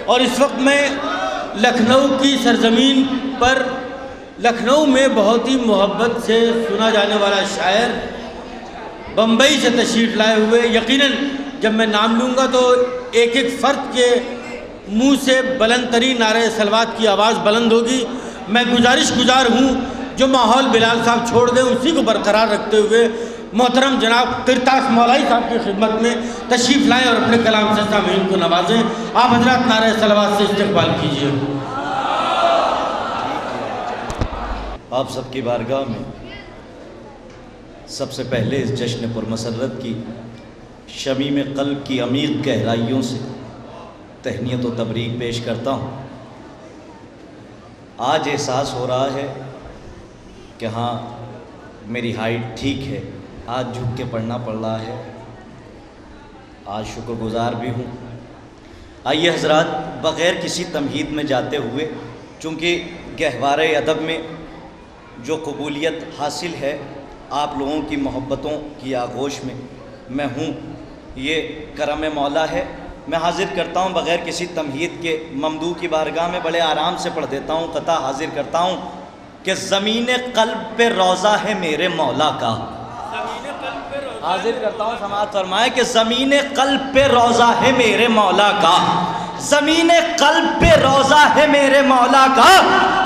اور اس وقت میں لکھنؤ کی سرزمین پر لکھنؤ میں بہت ہی محبت سے سنا جانے والا شاعر بمبئی سے تشریف لائے ہوئے، یقیناً جب میں نام لوں گا تو ایک ایک فرد کے منہ سے بلند ترین نعرہ صلوات کی آواز بلند ہوگی۔ میں گزارش گزار ہوں جو ماحول بلال صاحب چھوڑ دیں اسی کو برقرار رکھتے ہوئے محترم جناب قرطاس مولائی صاحب کی خدمت میں تشریف لائیں اور اپنے کلام سے سامعین کو نوازیں۔ آپ حضرات نعرہ صلوات سے استقبال کیجیے۔ آپ سب کی بارگاہ میں سب سے پہلے اس جشن پرمسرت کی شمیم قلب کی عمیق گہرائیوں سے تہنیت و تبریک پیش کرتا ہوں۔ آج احساس ہو رہا ہے کہ ہاں میری ہائٹ ٹھیک ہے، آج جھک کے پڑھنا پڑ رہا ہے، آج شکر گزار بھی ہوں۔ آئیے حضرات، بغیر کسی تمہید میں جاتے ہوئے، چونکہ گہوارے ادب میں جو قبولیت حاصل ہے آپ لوگوں کی محبتوں کی آغوش میں ہوں، یہ کرم مولا ہے۔ میں حاضر کرتا ہوں بغیر کسی تمہید کے، ممدوح کی بارگاہ میں بڑے آرام سے پڑھ دیتا ہوں، قطع حاضر کرتا ہوں کہ زمین قلب پہ روضہ ہے میرے مولا کا۔ حاضر کرتا ہوں، سماعت فرمائے کہ زمین قلب پہ روضہ ہے میرے مولا کا، زمین قلب پہ روضہ ہے میرے مولا کا،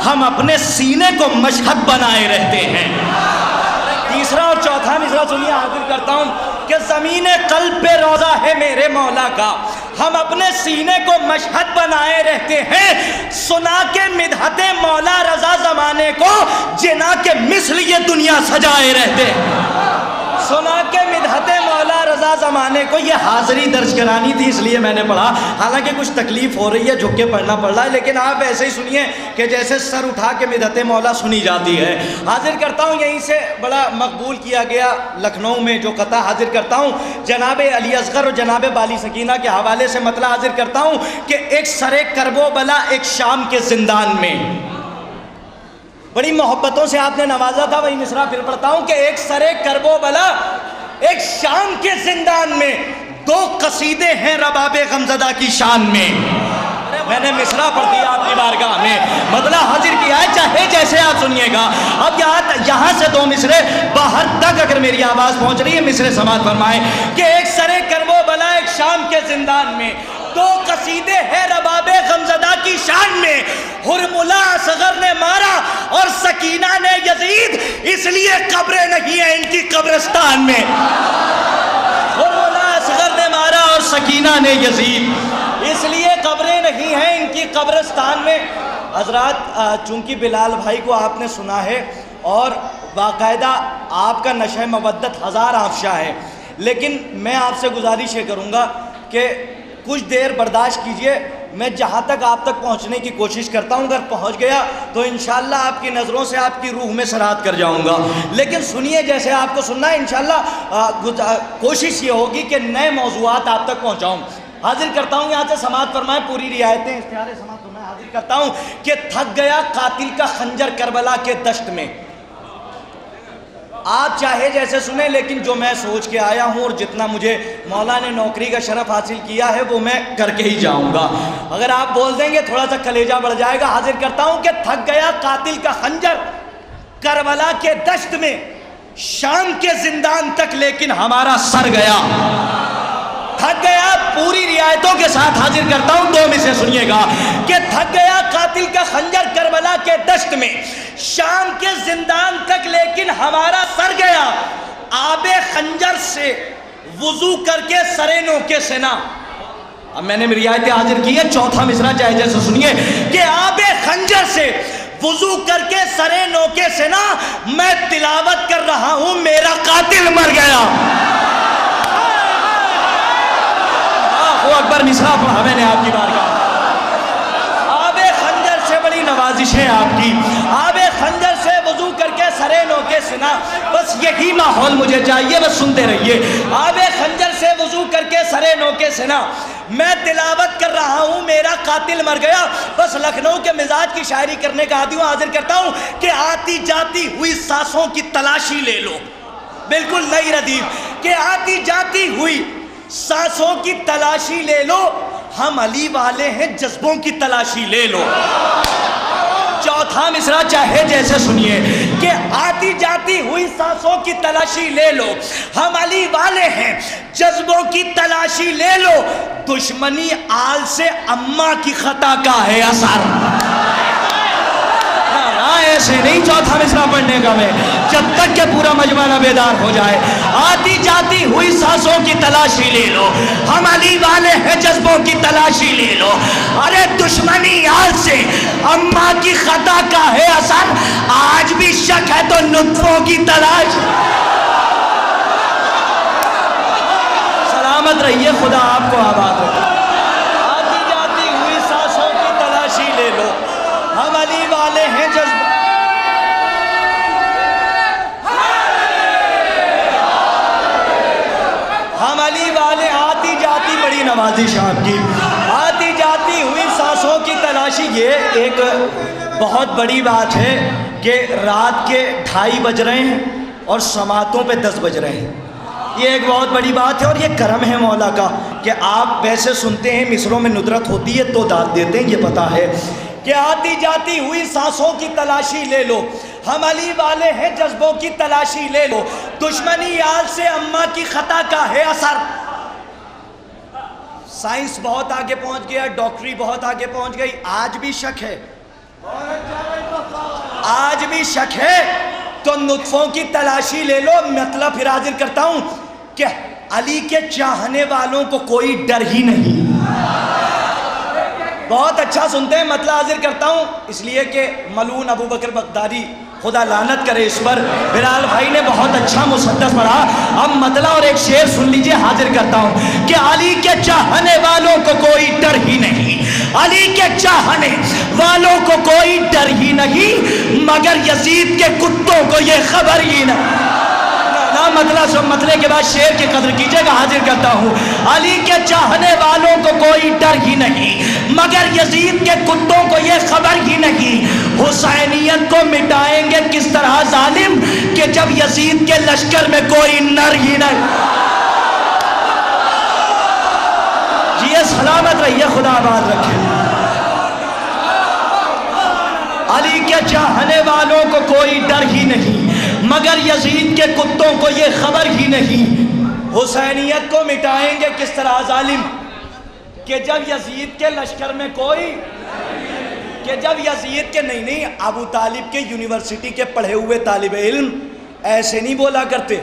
ہم اپنے سینے کو مشہد بنائے رہتے ہیں۔ تیسرا اور چوتھا مصرع سنیے، حاضر کرتا ہوں کہ زمین قلب پہ روضہ ہے میرے مولا کا، ہم اپنے سینے کو مشہد بنائے رہتے ہیں، سنا کے مدحت مولا رضا زمانے کو، جنا کے مثل یہ دنیا سجائے رہتے ہیں۔ سنا کے مدحت مولا رضا زمانے کو، یہ حاضری درج کرانی تھی اس لیے میں نے پڑھا، حالانکہ کچھ تکلیف ہو رہی ہے، جھک کے پڑھنا پڑ رہا ہے، لیکن آپ ایسے ہی سنیے کہ جیسے سر اٹھا کے مدحت مولا سنی جاتی ہے۔ حاضر کرتا ہوں، یہیں سے بڑا مقبول کیا گیا لکھنؤ میں جو قطع حاضر کرتا ہوں، جناب علی اصغر اور جناب بالی سکینہ کے حوالے سے مطلع حاضر کرتا ہوں کہ ایک سرے کرب و بلا ایک شام کے زندان میں، بڑی محبتوں سے آپ نے نوازا تھا، وہی مصرع پھر پڑھتا ہوں کہ ایک سرے کرب و بلا ایک شام کے زندان میں، دو قصیدے ہیں رباب غمزدہ کی شان میں۔ میں نے مصرع پڑھ دیا آپ کی بارگاہ میں، مطلع حاضر کیا ہے، چاہے جیسے آپ سنیے گا۔ اب یہاں سے دو مصرے باہر تک اگر میری آواز پہنچ رہی ہے، مصرے سماعت فرمائیں کہ ایک سرے کرب و بلا ایک شام کے زندان میں، دو قصیدے ہیں رباب غمزدہ کی شان میں، ہرملا اصغر نے مارا اور سکینہ نے یزید، اس لیے قبریں نہیں ہیں ان کی قبرستان میں۔ ہرملا اصغر نے مارا اور سکینہ نے یزید، اس لیے قبریں نہیں ہیں ان کی قبرستان میں۔ حضرات، چونکہ بلال بھائی کو آپ نے سنا ہے اور باقاعدہ آپ کا نشہ مودت ہزار افشا ہے، لیکن میں آپ سے گزارش یہ کروں گا کہ کچھ دیر برداشت کیجئے، میں جہاں تک آپ تک پہنچنے کی کوشش کرتا ہوں، اگر پہنچ گیا تو انشاءاللہ آپ کی نظروں سے آپ کی روح میں سرات کر جاؤں گا، لیکن سنیے جیسے آپ کو سننا ہے، انشاءاللہ کوشش یہ ہوگی کہ نئے موضوعات آپ تک پہنچاؤں۔ حاضر کرتا ہوں، یہاں سے سماعت فرمائیں، پوری رعایتیں اختیار سماعت فرمائیں۔ حاضر کرتا ہوں کہ تھک گیا قاتل کا خنجر کربلا کے دشت میں۔ آپ چاہے جیسے سنیں، لیکن جو میں سوچ کے آیا ہوں اور جتنا مجھے مولا نے نوکری کا شرف حاصل کیا ہے وہ میں کر کے ہی جاؤں گا، اگر آپ بول دیں گے تھوڑا سا کلیجہ بڑھ جائے گا۔ حاضر کرتا ہوں کہ تھک گیا قاتل کا خنجر کربلا کے دشت میں، شام کے زندان تک لیکن ہمارا سر گیا۔ تھک گیا، پوری رعایتوں کے ساتھ حاضر کرتا ہوں، دو میں سے سنیے گا کہ تھک گیا قاتل کا خنجر کربلا کے دشت میں، شام کے زندان تک لیکن ہمارا سر گیا، آب خنجر سے وضو کر کے سرے نوکے سنا۔ اب میں نے رعایتیں حاضر کی ہے، چوتھا مصرع چاہے جیسے سنیے کہ آب خنجر سے وضو کر کے سرے نوکے سنا، میں تلاوت کر رہا ہوں میرا قاتل مر گیا۔ اکبر مصرع پڑھا میں نے آپ کی بارگاہ۔ آب خنجر سے بڑی نوازشیں آپ کی، آب خنجر سے وضو کر کے سرے نوکے سنا، بس یہی ماحول مجھے چاہیے، بس سنتے رہیے۔ آب خنجر سے وضو کر کے سرے نوکے سنا، میں تلاوت کر رہا ہوں میرا قاتل مر گیا۔ بس لکھنؤ کے مزاج کی شاعری کرنے کا عادی ہوں، حاضر کرتا ہوں کہ آتی جاتی ہوئی سانسوں کی تلاشی لے لو، بالکل نئی ردیف کہ آتی جاتی ہوئی سانسوں کی تلاشی لے لو، ہم علی والے ہیں جذبوں کی تلاشی لے لو. چوتھا مصرع چاہے جیسے سنیے کہ آتی جاتی ہوئی سانسوں کی تلاشی لے لو. ہم علی والے ہیں جذبوں کی تلاشی لے لو. دشمنی آل سے اماں کی خطا کا ہے اثر. ایسے نہیں چوتھا مصرع پڑھنے کا میں جب تک کہ پورا مجمع نہ بیدار ہو جائے. آتی جاتی ہوئی سانسوں کی تلاشی لے لو. ہم علی والے ہیں جذبوں کی تلاشی لے لو. ارے دشمنی آل سے اماں کی خطا کا ہے اثر. آج بھی شک ہے تو نطفوں کی تلاش. سلامت رہیے, خدا آپ کو آباد رکھے. آتی جاتی ہوئی سانسوں کی تلاشی لے لو. ہم علی والے ہیں جذبوں. ہم علی والے آتی جاتی بڑی نوازش آپ کی. آتی جاتی ہوئی سانسوں کی تلاشی. یہ ایک بہت بڑی بات ہے کہ رات کے 2:30 بج رہے ہیں اور سماعتوں پہ 10 بج رہے ہیں. یہ ایک بہت بڑی بات ہے اور یہ کرم ہے مولا کا کہ آپ ویسے سنتے ہیں مصروں میں ندرت ہوتی ہے تو داد دیتے ہیں. یہ پتہ ہے کہ آتی جاتی ہوئی سانسوں کی تلاشی لے لو. ہم علی والے ہیں جذبوں کی تلاشی لے لو. دشمنی آل سے اماں کی خطا کا ہے اثر. سائنس بہت آگے پہنچ گیا, ڈاکٹری بہت آگے پہنچ گئی. آج بھی شک ہے, آج بھی شک ہے تو نطفوں کی تلاشی لے لو. مطلب پھر حاضر کرتا ہوں کہ علی کے چاہنے والوں کو کوئی ڈر ہی نہیں. بہت اچھا سنتے ہیں, مطلب حاضر کرتا ہوں اس لیے کہ ملعون ابو بکر بغدادی خدا لعنت کرے اس پر, بلال بھائی نے بہت اچھا مسدس پڑھا. اب مطلب اور ایک شعر سن لیجئے, حاضر کرتا ہوں کہ علی کے چاہنے والوں کو کوئی ڈر ہی نہیں. علی کے چاہنے والوں کو کوئی ڈر ہی نہیں مگر یزید کے کتوں کو یہ خبر ہی نہیں. مطلب سب مطلب کے بعد شعر کی قدر کیجئے گا. حاضر کرتا ہوں علی کے چاہنے والوں کو کوئی ڈر ہی نہیں مگر یزید کے کتوں کو یہ خبر ہی نہیں. حسینیت کو مٹائیں گے کس طرح ظالم کہ جب یزید کے لشکر میں کوئی نر ہی نہیں. جی سلامت رہیے, خدا آباد رکھے. علی کے چاہنے والوں کو کوئی ڈر ہی نہیں مگر یزید کے کتوں کو یہ خبر ہی نہیں. حسینیت کو مٹائیں گے کس طرح ظالم کہ جب یزید کے لشکر میں کوئی, کہ جب یزید کے نہیں ابو طالب کے یونیورسٹی کے پڑھے ہوئے طالب علم ایسے نہیں بولا کرتے,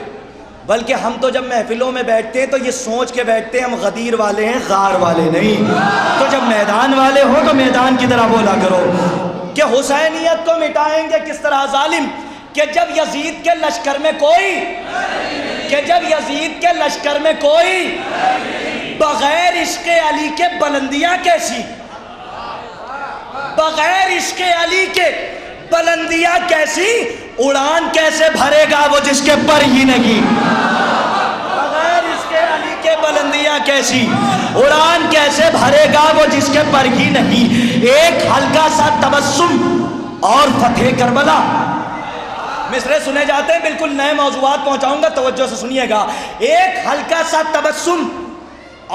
بلکہ ہم تو جب محفلوں میں بیٹھتے ہیں تو یہ سوچ کے بیٹھتے ہیں ہم غدیر والے ہیں, غار والے نہیں. تو جب میدان والے ہو تو میدان کی طرح بولا کرو کہ حسینیت کو مٹائیں گے کس طرح ظالم کہ جب یزید کے لشکر میں کوئی, کہ جب یزید کے لشکر میں کوئی بغیر عشق علی کے بلندیاں کیسی, بغیر عشق علی کے بلندیاں کیسی, اڑان کیسے بھرے گا وہ جس کے پر ہی نہیں. بغیر عشق علی کے بلندیاں کیسی, اڑان کیسے بھرے گا وہ جس کے پر ہی نہیں. ایک ہلکا سا تبسم اور فتح کربلا. مصرے سنے جاتے ہیں, بالکل نئے موضوعات پہنچاؤں گا, توجہ سے سنیے گا. ایک ہلکا سا تبسم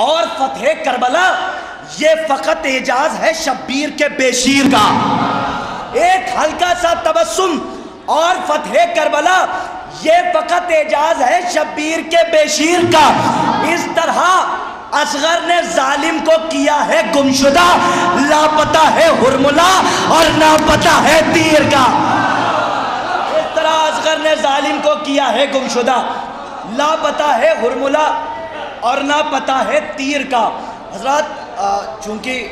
اور فتح کربلا یہ فقط اعجاز ہے شبیر کے بے شیر کا. ایک ہلکا سا تبسم اور فتح کربلا یہ فقط اعجاز ہے شبیر کے بے شیر کا. اس طرح اصغر نے ظالم کو کیا ہے گمشدہ, لاپتہ ہے ہرملا اور ناپتہ ہے تیر کا. اس طرح اصغر نے ظالم کو کیا ہے گمشدہ, لاپتہ ہے ہرملا اور ناپتہ ہے تیر کا. حضرات چونکہ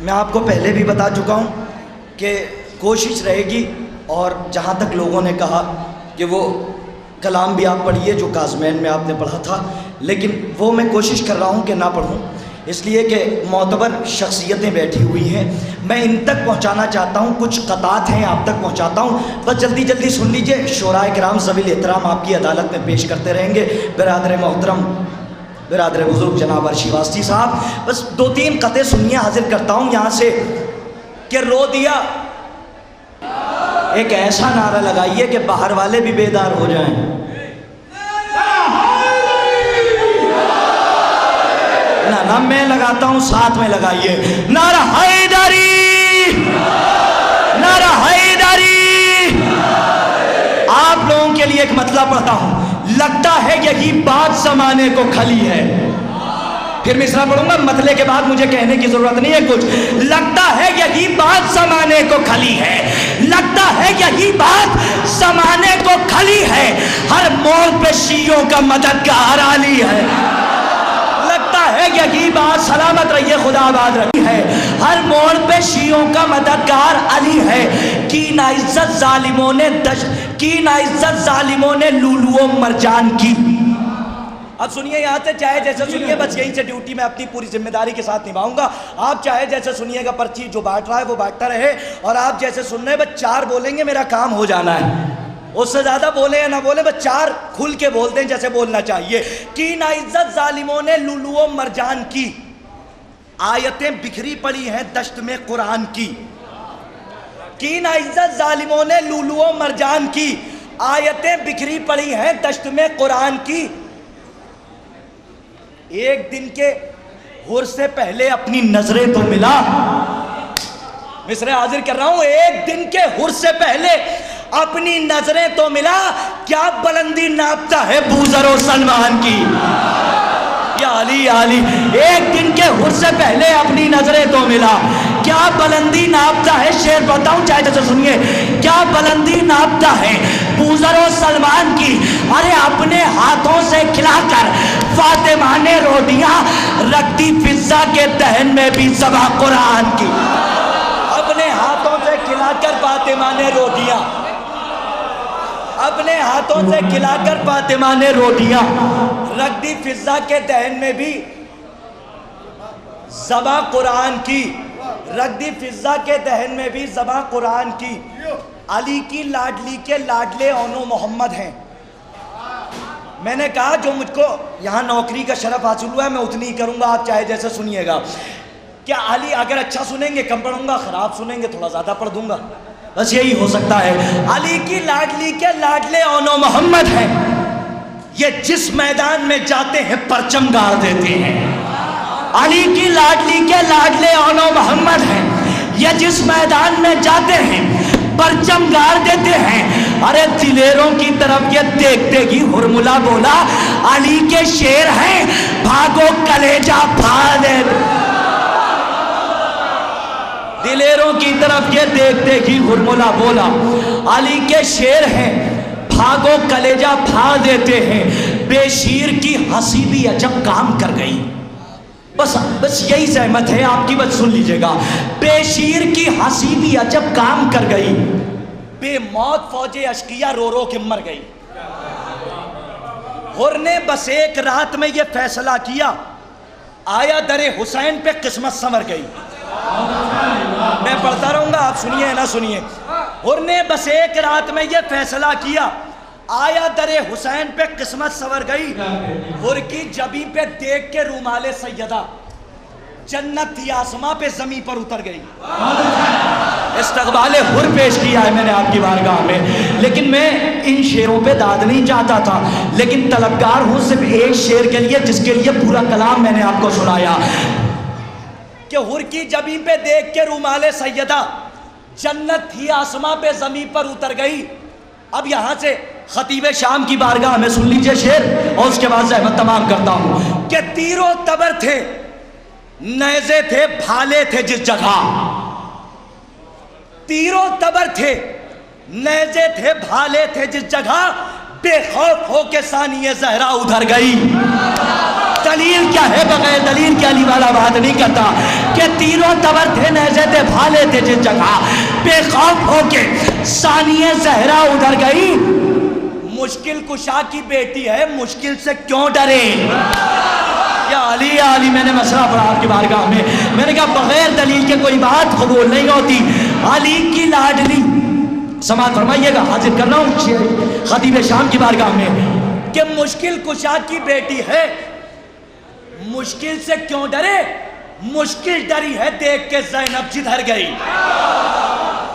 میں آپ کو پہلے بھی بتا چکا ہوں کہ کوشش رہے گی, اور جہاں تک لوگوں نے کہا کہ وہ کلام بھی آپ پڑھیے جو کاظمین میں آپ نے پڑھا تھا, لیکن وہ میں کوشش کر رہا ہوں کہ نہ پڑھوں, اس لیے کہ معتبر شخصیتیں بیٹھی ہوئی ہیں. میں ان تک پہنچانا چاہتا ہوں, کچھ قطعات ہیں آپ تک پہنچاتا ہوں, بس جلدی جلدی سن لیجئے. شورائے کرام ذوی الاحترام آپ کی عدالت میں پیش کرتے رہیں گے. برادر محترم, برادر بزرگ جناب عرشی واسطی صاحب, بس 2-3 قطعے سنیے. حاضر کرتا ہوں یہاں سے کہ رو دیا. ایک ایسا نعرہ لگائیے کہ باہر والے بھی بیدار ہو جائیں. لگانا، میں لگاتا ہوں ساتھ میں لگائیے، نعرہ حیدری، نعرہ حیدری۔ آپ لوگوں کے لیے ایک مطلب پڑھتا ہوں، لگتا ہے یہی بات زمانے کو کھلی ہے، پھر مصرع پڑھوں گا، مطلب کے بعد مجھے کہنے کی ضرورت نہیں ہے کچھ۔ لگتا ہے یہی بات زمانے کو کھلی ہے، لگتا ہے یہی بات زمانے کو کھلی ہے، ہر موڑ پہ شیعوں کا مددگار علی ہے۔ لگتا ہے یہی بات، سلامت رہیے، خدا آباد رہی ہے، ہر موڑ پہ شیعوں کا مددگار علی ہے۔ کی نعزت ظالموں نے کی نعزت ظالموں نے لولو و مرجان کی۔ اب سنیے یہاں سے، چاہے جیسے سنیے، بس یہیں سے ڈیوٹی میں اپنی پوری ذمہ داری کے ساتھ نبھاؤں گا۔ آپ چاہے جیسے سنیے گا، پرچی جو بانٹ رہا ہے وہ بانٹتا رہے، اور آپ جیسے سن رہے ہیں بس 4 بولیں گے، میرا کام ہو جانا ہے، اس سے زیادہ بولیں یا نہ بولیں، بس 4 کھل کے بولتے ہیں جیسے بولنا چاہیے۔ کی نعزت ظالموں نے لولو و مرجان کی، آیتیں بکھری پڑی ہیں دشت میں قرآن کی۔ کی نعزت ظالموں نے لولو و مرجان کی، آیتیں بکھری پڑی ہیں دشت میں قرآن کی۔ ایک دن کے حر سے پہلے اپنی نظریں تو ملا، مصرع حاضر کر رہا ہوں، ایک دن کے حر سے پہلے اپنی نظریں تو ملا، کیا بلندی ناپتا ہے بوذر و سلمان کی۔ یا علی یا علی، ایک دن کے حر سے پہلے اپنی نظریں تو ملا، کیا بلندی ناپتا ہے، شعر پڑھتا ہوں چاہے جیسے سنیے، کیا بلندی ناپتا ہے بوذر و سلمان کی۔ ارے اپنے ہاتھوں سے کھلا کر فاطمہ نے روٹیاں رکھ دی فضہ کے دہن میں بھی ذبح قرآن کی۔ اپنے ہاتھوں سے کھلا کر فاطمہ نے روٹیاں، اپنے ہاتھوں سے کھلا کر فاطمہ نے روٹیاں رکھ دی فضہ کے دہن میں بھی ذبح قرآن کی، رکھ دی فضہ کے دہن میں بھی ذبح قرآن کی۔ علی کی لاڈلی کے لاڈلے اونو محمد ہیں۔ میں نے کہا جو مجھ کو یہاں نوکری کا شرف حاصل ہوا ہے میں اتنی ہی کروں گا، آپ چاہے جیسے سنیے گا۔ کیا علی اگر اچھا سنیں گے کم پڑھوں گا، خراب سنیں گے تھوڑا زیادہ پڑھ دوں گا، بس یہی ہو سکتا ہے۔ علی کی لاڈلی کے لاڈلے اونو محمد ہیں، یہ جس میدان میں جاتے ہیں پرچم گاڑ دیتے ہیں۔ علی کی لاڈلی کے لاڈلے اونو محمد ہیں، یہ جس میدان میں جاتے ہیں پرچم گاڑ دیتے ہیں۔ ارے دلیروں کی طرف یہ دیکھتے ہی ہرملا بولا، علی کے شیر ہیں بھاگو کلیجہ پھاڑ دے۔ دلیروں کی طرف یہ دیکھتے ہی ہرملا بولا، علی کے شیر ہیں بھاگو کلیجہ پھاڑ دیتے ہیں۔ بے شیر کی ہنسی بھی عجب کام کر گئی، بس یہی زحمت ہے آپ کی، بس سن لیجئے گا۔ بے شیر کی ہنسی بھی عجب کام کر گئی، بے موت فوج اشقیہ رو رو کے مر گئی۔ حر نے بس ایک رات میں یہ فیصلہ کیا، آیا در حسین پہ قسمت سنور گئی۔ میں پڑھتا رہوں گا، آپ سنیے نہ سنیے۔ حر نے بس ایک رات میں یہ فیصلہ کیا، آیا در حسین پہ قسمت سنور گئی۔ حر کی جبیں پہ دیکھ کے رومال سیدہ جنت تھی آسماں پہ زمین پر اتر گئی۔ استقبال حر پیش کیا ہے میں نے آپ کی بارگاہ میں، لیکن میں ان شعروں پہ داد نہیں چاہتا تھا، لیکن طلبگار ہوں صرف ایک شعر کے لیے جس کے لیے پورا کلام میں نے آپ کو سنایا کہ حر کی جبیں پہ دیکھ کے رومال سیدہ جنت تھی آسماں پہ زمین پر اتر گئی۔ اب یہاں سے خطیب شام کی بارگاہ میں سن لیجئے شعر، اور اس کے بعد زحمت تمام کرتا ہوں کہ تیر و تبر تھے، نیزے تھے، بھالے تھے جس جگہ، تیر و تبر تھے، نیزے تھے، بھالے تھے جس جگہ، بے خوف ہو کے ثانی زہرا ادھر گئی۔ دلیل کیا ہے؟ بغیر دلیل کے علی والا بات نہیں کرتا کہ تیر و تبر تھے، نیزے تھے، بھالے تھے جس جگہ، بے خوف ہو کے ثانی زہرا ادھر گئی۔ مشکل کشا کی بیٹی ہے، مشکل سے کیوں ڈرے؟ یا علی میں نے مسئلہ پڑھا آپ کی بارگاہ میں نے کہا بغیر دلیل کے کوئی بات قبول نہیں ہوتی۔ علی کی لاڈلی، سماعت فرمائیے گا، حاضر کر رہا ہوں خطیب شام کی بارگاہ میں کہ مشکل کشا کی بیٹی ہے، مشکل سے کیوں ڈرے؟ مشکل ڈری ہے دیکھ کے زینب جدھر گئی۔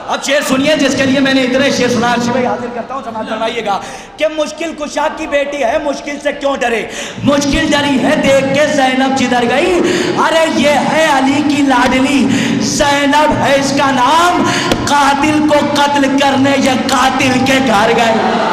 اب شعر سنیے جس کے لیے میں نے اتنے شعر سنا. عرشی بھائی حاضر کرتا ہوں, سماعت فرمائیے گا کہ مشکل کشا کی بیٹی ہے, مشکل سے کیوں ڈرے, مشکل ڈری ہے دیکھ کے زینب جدھر گئی, ارے یہ ہے علی کی لاڈلی زینب ہے اس کا نام, قاتل کو قتل کرنے یہ قاتل کے گھر گئے.